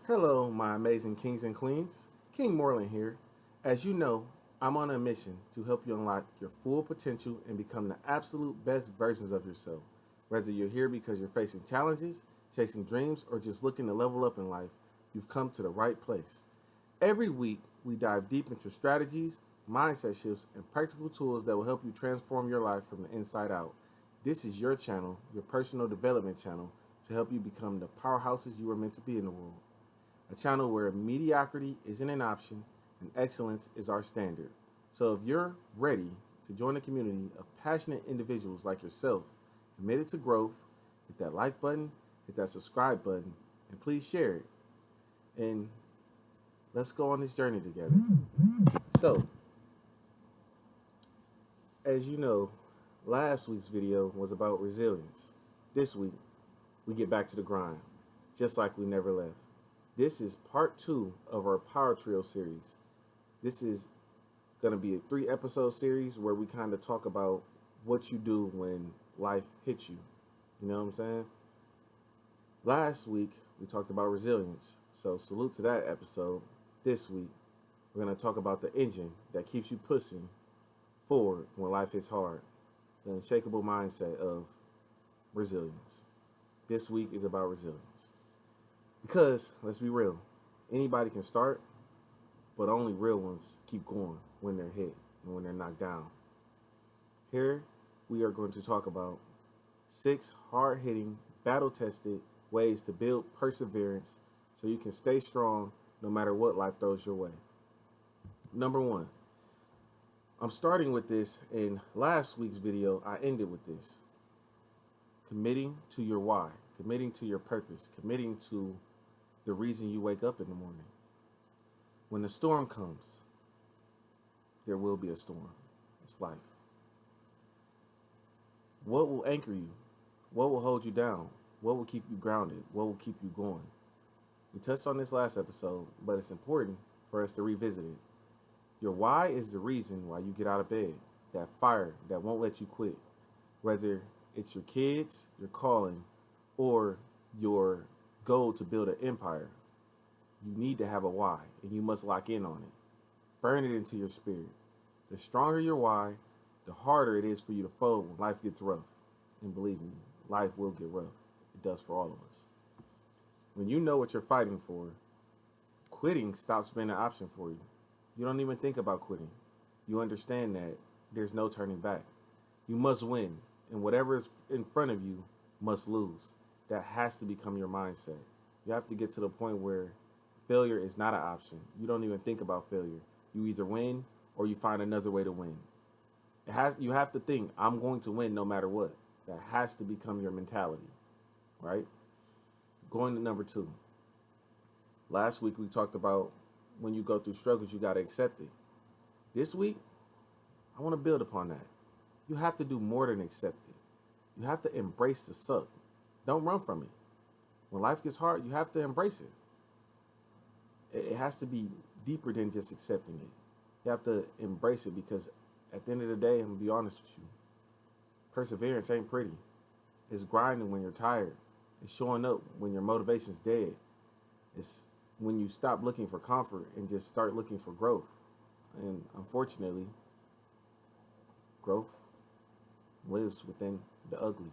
Hello, my amazing kings and queens. King Moreland here. As you know, I'm on a mission to help you unlock your full potential and become the absolute best versions of yourself. Whether you're here because you're facing challenges, chasing dreams, or just looking to level up in life, you've come to the right place. Every week, we dive deep into strategies, mindset shifts, and practical tools that will help you transform your life from the inside out. This is your channel, your personal development channel, to help you become the powerhouses you were meant to be in the world. A channel where mediocrity isn't an option and excellence is our standard. So if you're ready to join a community of passionate individuals like yourself, committed to growth, hit that like button, hit that subscribe button, and please share it. And let's go on this journey together. So, as you know, last week's video was about resilience. This week, we get back to the grind, just like we never left. This is part 2 of our Power Trio series. This is going to be a 3-episode series where we kind of talk about what you do when life hits you. You know what I'm saying? Last week, we talked about resilience. So salute to that episode. This week, we're going to talk about the engine that keeps you pushing forward when life hits hard. The unshakable mindset of resilience. This week is about resilience. Because, let's be real, anybody can start, but only real ones keep going when they're hit and when they're knocked down. Here, we are going to talk about 6 hard-hitting, battle-tested ways to build perseverance so you can stay strong no matter what life throws your way. Number 1, I'm starting with this. In last week's video, I ended with this. Committing to your why, committing to your purpose, committing to the reason you wake up in the morning. When the storm comes, there will be a storm. It's life. What will anchor you? What will hold you down? What will keep you grounded? What will keep you going? We touched on this last episode, but it's important for us to revisit it. Your why is the reason why you get out of bed. That fire that won't let you quit. Whether it's your kids, your calling, or your goal to build an empire, you need to have a why, and you must lock in on it. Burn it into your spirit. The stronger your why, the harder it is for you to fold when life gets rough. And believe me, life will get rough. It does for all of us. When you know what you're fighting for, quitting stops being an option for you. You don't even think about quitting. You understand that there's no turning back. You must win, and whatever is in front of you must lose. That has to become your mindset. You have to get to the point where failure is not an option. You don't even think about failure. You either win or you find another way to win. You have to think, I'm going to win no matter what. That has to become your mentality, right? Going to number 2. Last week we talked about when you go through struggles, you got to accept it. This week, I want to build upon that. You have to do more than accept it. You have to embrace the suck. Don't run from it. When life gets hard, you have to embrace it. It has to be deeper than just accepting it. You have to embrace it because at the end of the day, I'm going to be honest with you, perseverance ain't pretty. It's grinding when you're tired. It's showing up when your motivation's dead. It's when you stop looking for comfort and just start looking for growth. And unfortunately, growth lives within the ugly.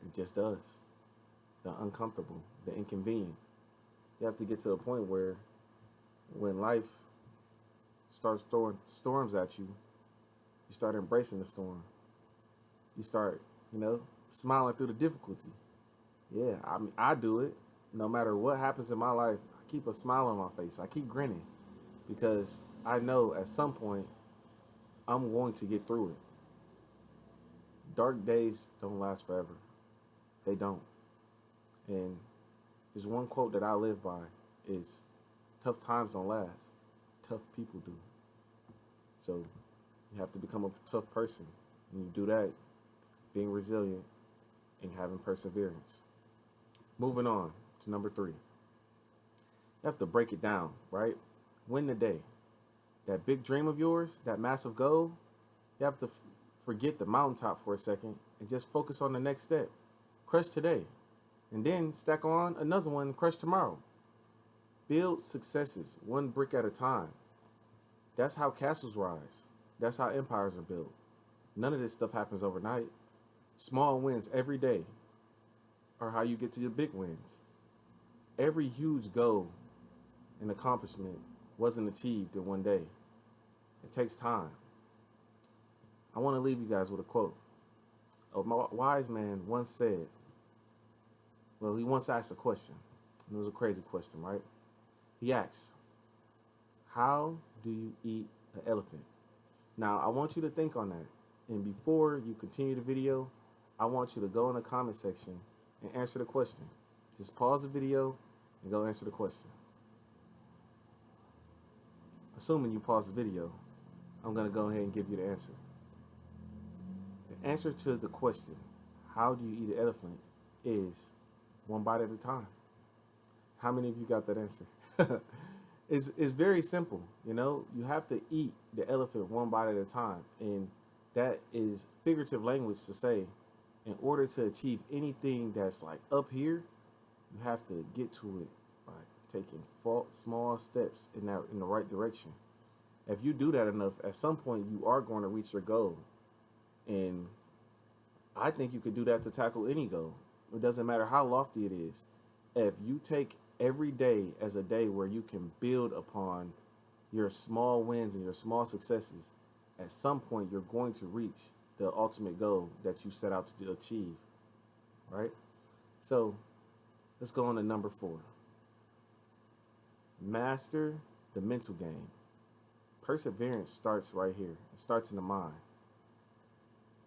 It just does. The uncomfortable, the inconvenient. You have to get to the point where when life starts throwing storms at you, you start embracing the storm. You start, smiling through the difficulty. Yeah, I do it. No matter what happens in my life, I keep a smile on my face. I keep grinning because I know at some point I'm going to get through it. Dark days don't last forever. They don't. And there's one quote that I live by is, tough times don't last. Tough people do. So you have to become a tough person. And you do that being resilient and having perseverance. Moving on to number 3. You have to break it down, right? Win the day. That big dream of yours, that massive goal, you have to forget the mountaintop for a second and just focus on the next step. Crush today. and then stack on another one and crush tomorrow. Build successes one brick at a time. That's how castles rise. That's how empires are built. None of this stuff happens overnight. Small wins every day are how you get to your big wins. Every huge goal and accomplishment wasn't achieved in one day. It takes time. I want to leave you guys with a quote. A wise man once said, well, he once asked a question. And it was a crazy question, right? He asked, how do you eat an elephant? Now, I want you to think on that. And before you continue the video, I want you to go in the comment section and answer the question. Just pause the video and go answer the question. Assuming you pause the video, I'm going to go ahead and give you the answer. The answer to the question, how do you eat an elephant, is one bite at a time. How many of you got that answer? It's very simple. You know, you have to eat the elephant one bite at a time. And that is figurative language to say, in order to achieve anything that's like up here, you have to get to it by taking small steps in the right direction. If you do that enough, at some point you are going to reach your goal. And I think you could do that to tackle any goal. It doesn't matter how lofty it is. If you take every day as a day where you can build upon your small wins and your small successes, at some point you're going to reach the ultimate goal that you set out to achieve, right? So let's go on to number 4. Master the mental game. Perseverance starts right here. It starts in the mind.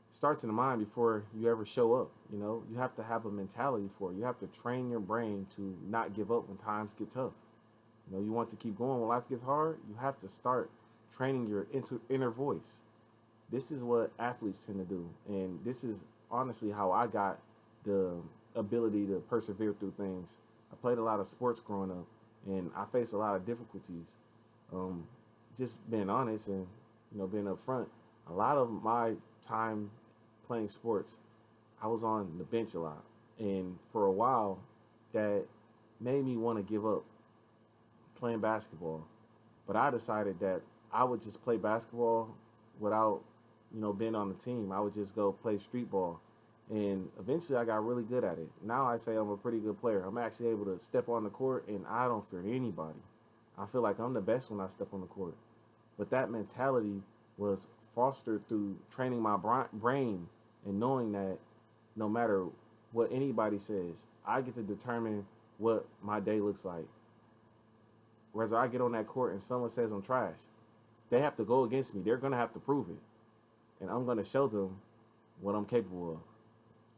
It starts in the mind before you ever show up. You know, you have to have a mentality for it. You have to train your brain to not give up when times get tough. You know, you want to keep going when life gets hard. You have to start training your inner voice. This is what athletes tend to do. And this is honestly how I got the ability to persevere through things. I played a lot of sports growing up, and I faced a lot of difficulties. Just being honest and, you know, being upfront, a lot of my time playing sports, I was on the bench a lot. And for a while, that made me want to give up playing basketball. But I decided that I would just play basketball without, you know, being on the team. I would just go play street ball. And eventually I got really good at it. Now I say I'm a pretty good player. I'm actually able to step on the court and I don't fear anybody. I feel like I'm the best when I step on the court. But that mentality was fostered through training my brain and knowing that no matter what anybody says, I get to determine what my day looks like. Whereas I get on that court and someone says I'm trash, they have to go against me. They're going to have to prove it. And I'm going to show them what I'm capable of.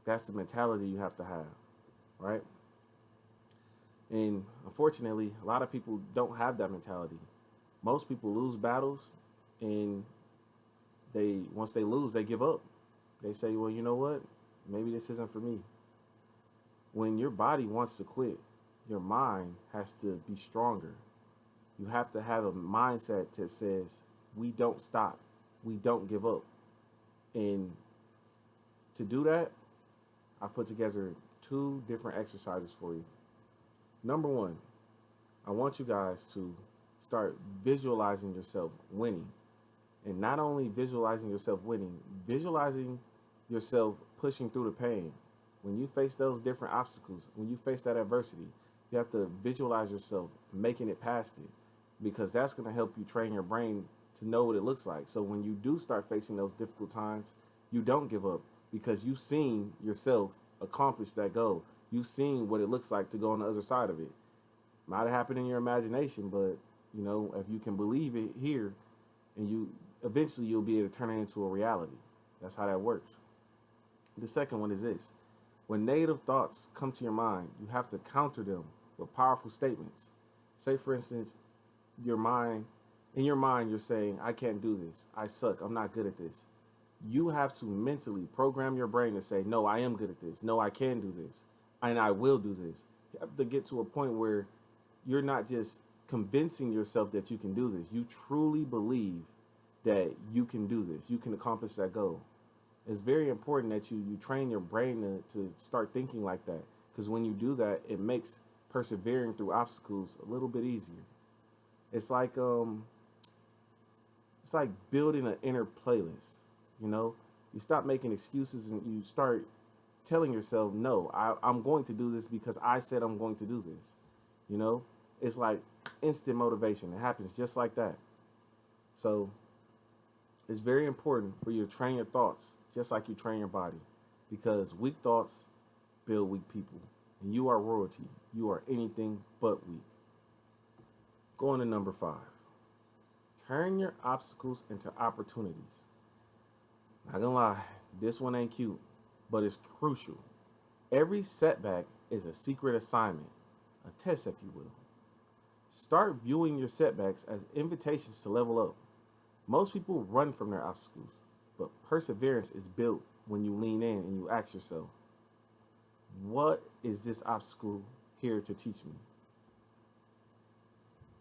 That's the mentality you have to have, right? And unfortunately, a lot of people don't have that mentality. Most people lose battles, and once they lose, they give up. They say, well, you know what? Maybe this isn't for me. When your body wants to quit, your mind has to be stronger. You have to have a mindset that says, we don't stop. We don't give up. And to do that, I put together 2 different exercises for you. Number 1, I want you guys to start visualizing yourself winning. And not only visualizing yourself winning, visualizing yourself pushing through the pain. When you face those different obstacles, when you face that adversity, you have to visualize yourself making it past it, because that's going to help you train your brain to know what it looks like. So when you do start facing those difficult times, you don't give up, because you've seen yourself accomplish that goal. You've seen what it looks like to go on the other side of it. Might have happened in your imagination, but you know, if you can believe it here, and eventually you'll be able to turn it into a reality. That's how that works. The second one is this. When negative thoughts come to your mind, you have to counter them with powerful statements. Say, for instance, in your mind, you're saying, I can't do this. I suck. I'm not good at this. You have to mentally program your brain to say, no, I am good at this. No, I can do this. And I will do this. You have to get to a point where you're not just convincing yourself that you can do this. You truly believe that you can do this. You can accomplish that goal. It's very important that you train your brain to start thinking like that. Because when you do that, it makes persevering through obstacles a little bit easier. It's like building an inner playlist. You know, you stop making excuses and you start telling yourself, no, I'm going to do this because I said I'm going to do this. You know, it's like instant motivation. It happens just like that. So it's very important for you to train your thoughts just like you train your body, because weak thoughts build weak people. And you are royalty. You are anything but weak. Going to number 5. Turn your obstacles into opportunities. Not gonna lie, this one ain't cute, but it's crucial. Every setback is a secret assignment, a test, if you will. Start viewing your setbacks as invitations to level up. Most people run from their obstacles, but perseverance is built when you lean in and you ask yourself, what is this obstacle here to teach me?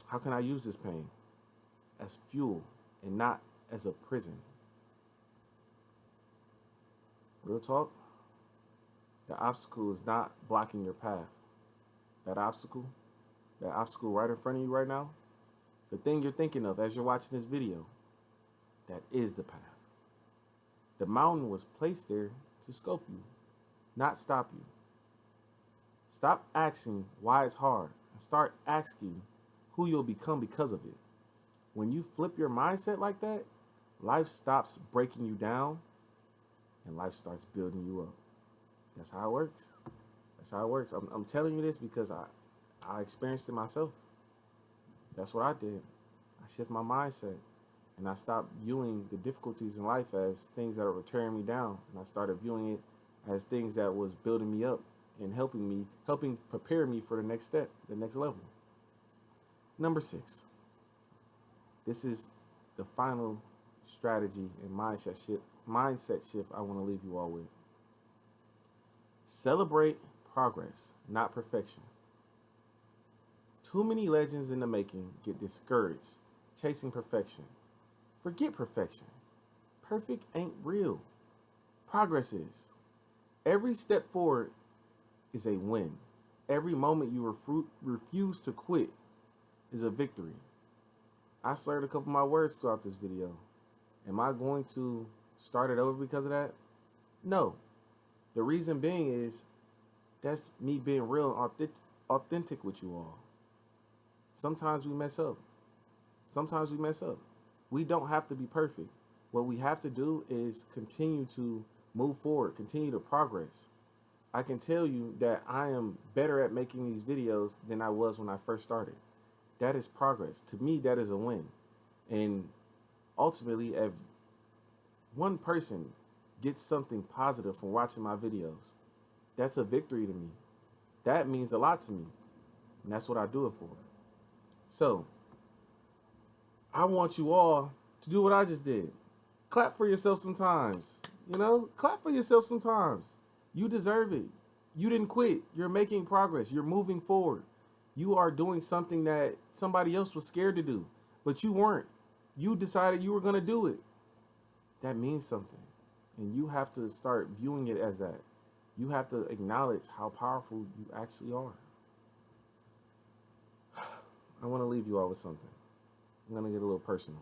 How can I use this pain as fuel and not as a prison? Real talk, the obstacle is not blocking your path. That obstacle right in front of you right now, the thing you're thinking of as you're watching this video, that is the path. The mountain was placed there to scope you, not stop you. Stop asking why it's hard and start asking who you'll become because of it. When you flip your mindset like that, life stops breaking you down and life starts building you up. That's how it works. That's how it works. I'm telling you this because I experienced it myself. That's what I did. I shifted my mindset and I stopped viewing the difficulties in life as things that are tearing me down. And I started viewing it as things that was building me up and helping prepare me for the next step, the next level. Number 6. This is the final strategy and mindset shift I want to leave you all with. Celebrate progress, not perfection. Too many legends in the making get discouraged chasing perfection. Forget perfection. Perfect ain't real. Progress is. Every step forward is a win. Every moment you refuse to quit is a victory. I slurred a couple of my words throughout this video. Am I going to start it over because of that? No. The reason being is that's me being real and authentic with you all. Sometimes we mess up. We don't have to be perfect. What we have to do is continue to move forward, continue to progress. I can tell you that I am better at making these videos than I was when I first started. That is progress. To me, that is a win. And ultimately, if one person gets something positive from watching my videos, that's a victory to me. That means a lot to me. And that's what I do it for. So, I want you all to do what I just did. Clap for yourself sometimes. You know, clap for yourself sometimes. You deserve it. You didn't quit. You're making progress. You're moving forward. You are doing something that somebody else was scared to do, but you weren't. You decided you were going to do it. That means something. And you have to start viewing it as that. You have to acknowledge how powerful you actually are. I want to leave you all with something. I'm going to get a little personal.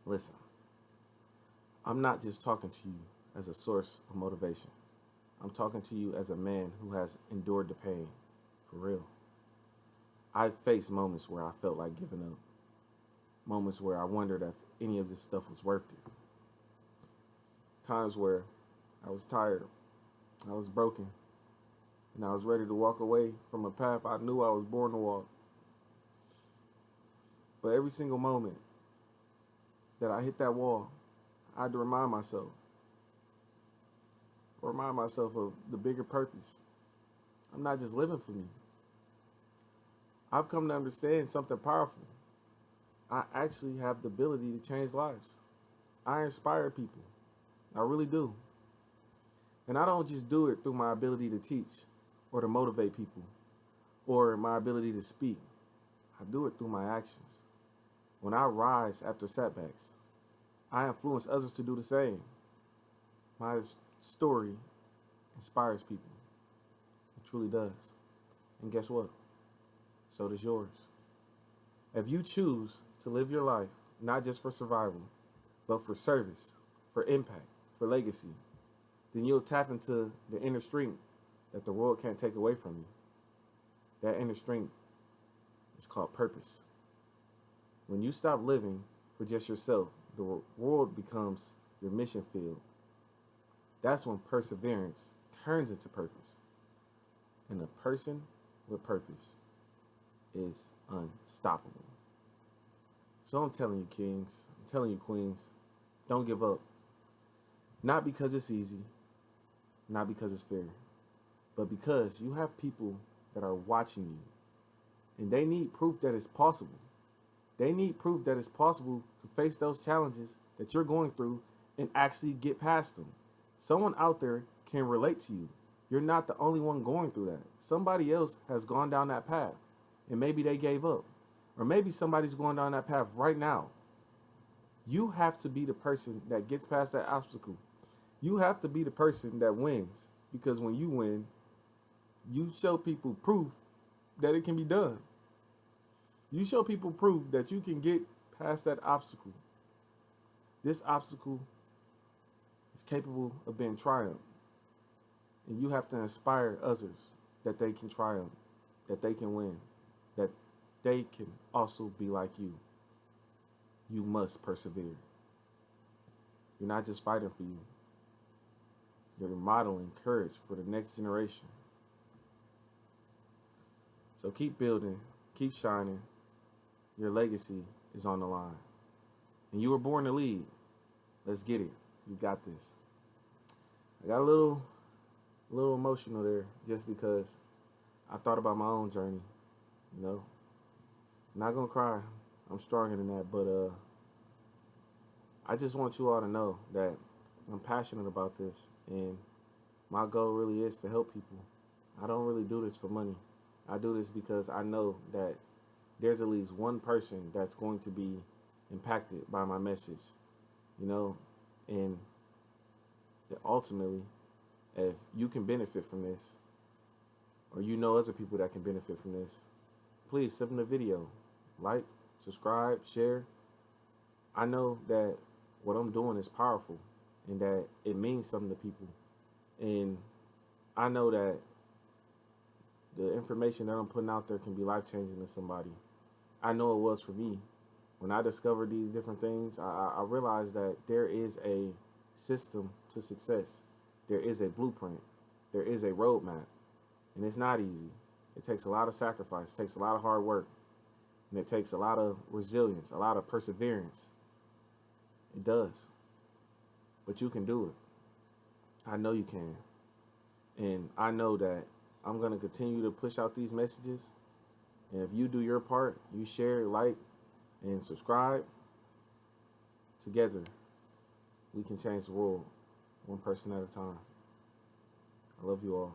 Listen, I'm not just talking to you as a source of motivation. I'm talking to you as a man who has endured the pain, for real. I've faced moments where I felt like giving up. Moments where I wondered if any of this stuff was worth it. Times where I was tired, I was broken, and I was ready to walk away from a path I knew I was born to walk. But every single moment that I hit that wall, I had to remind myself of the bigger purpose. I'm not just living for me. I've come to understand something powerful. I actually have the ability to change lives. I inspire people. I really do. And I don't just do it through my ability to teach or to motivate people or my ability to speak. I do it through my actions. When I rise after setbacks, I influence others to do the same. My story inspires people. It truly does. And guess what? So does yours. If you choose to live your life not just for survival, but for service, for impact, for legacy, then you'll tap into the inner strength that the world can't take away from you. That inner strength is called purpose. When you stop living for just yourself, the world becomes your mission field. That's when perseverance turns into purpose. And a person with purpose is unstoppable. So I'm telling you, kings, I'm telling you, queens, don't give up. Not because it's easy, not because it's fair, but because you have people that are watching you. And they need proof that it's possible. They need proof that it's possible to face those challenges that you're going through and actually get past them. Someone out there can relate to you. You're not the only one going through that. Somebody else has gone down that path, and maybe they gave up. Or maybe somebody's going down that path right now. You have to be the person that gets past that obstacle. You have to be the person that wins, because when you win, you show people proof that it can be done. You show people proof that you can get past that obstacle. This obstacle is capable of being triumphed. And you have to inspire others that they can triumph, that they can win, that they can also be like you. You must persevere. You're not just fighting for you. You're modeling courage for the next generation. So keep building, keep shining. Your legacy is on the line. And you were born to lead. Let's get it. You got this. I got a little emotional there just because I thought about my own journey, you know. I'm not gonna cry. I'm stronger than that, but I just want you all to know that I'm passionate about this, and my goal really is to help people. I don't really do this for money. I do this because I know that there's at least one person that's going to be impacted by my message, you know, and that ultimately, if you can benefit from this, or you know other people that can benefit from this, please send them the video. Like, subscribe, share. I know that what I'm doing is powerful and that it means something to people. And I know that the information that I'm putting out there can be life-changing to somebody. I know it was for me. When I discovered these different things, I realized that there is a system to success. There is a blueprint. There is a roadmap. And it's not easy. It takes a lot of sacrifice. It takes a lot of hard work. And it takes a lot of resilience, a lot of perseverance. It does. But you can do it. I know you can. And I know that I'm going to continue to push out these messages. And if you do your part, you share, like, and subscribe, together we can change the world one person at a time. I love you all.